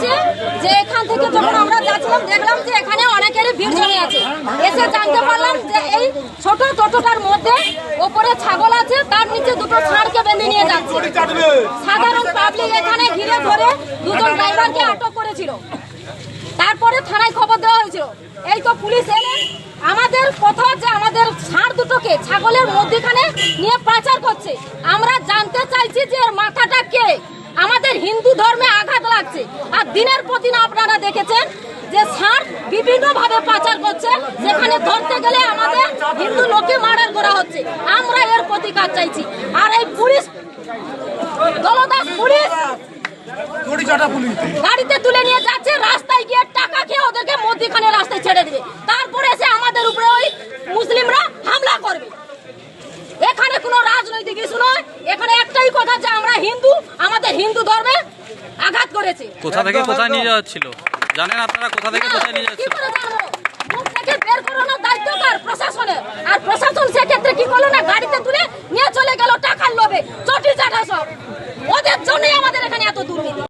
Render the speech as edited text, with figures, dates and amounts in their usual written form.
হয়েছে যে এখান থেকে যখন আমরা যাচ্ছিলাম দেখলাম যে এখানে অনেকেরই ভিড় জমে আছে। এসে জানতে পারলাম যে এই ছোট টোটোটার মধ্যে ওপরে ছাগল আছে, তার নিচে দুটো ষাঁড়কে বেঁধে নিয়ে যাচ্ছে। সাধারণ পাবলিক এখানে ঘিরে ধরে দুজন ড্রাইভারকে আটক করেছিল। তারপরে থানায় খবর দেওয়া হয়েছিল। এই তো পুলিশ এলে আমাদের কথা যে আমাদের ষাঁড় দুটোকে ছাগলের মধ্যখানে নিয়ে পাচার করছে। আমরা জানতে চাইছি যে এর মাথাটা কে। আমাদের হিন্দু ধর্মে আঘাত লাগছে। আর দিনের পর দিন আপনারা দেখেছেন যে ষাঁড় বিভিন্ন ভাবে পাচার করছে, যেখানে ধরতে গেলে আমাদের হিন্দু লোককে মার্ডার করা হচ্ছে। আমরা এর প্রতিকার চাইছি। আর এই পুলিশ দলদাস পুলিশ গাড়িতে তুলে নিয়ে যাচ্ছে, রাস্তায় গিয়ে টাকা খেয়ে ওদেরকে মধ্যখানে রাস্তায় ছেড়ে দিবে। তারপরে এসে আমাদের উপরে ওই মুসলিমরা হামলা করবে। এখানে কোনো রাজনৈতিক ইস্যু নয়, এখানে একটাই কথা যে আমরা হিন্দু, আমাদের হিন্দু ধর্মে আঘাত করেছে। কোথা থেকে কোথায় নিয়ে যাওয়া ছিল জানেন আপনারা? কোথা থেকে কোথায় নিয়ে যাচ্ছিল? কি করে জানবো? মুখ থেকে বের করানোর দায়িত্ব কার? প্রশাসনের। আর প্রশাসন সেক্ষেত্রে কি করলো না, গাড়িতে তুলে নিয়ে চলে গেল টাকার লোভে। চটি চাটা সব ওদের জন্যই আমাদের এখানে এত দুর্নীতি।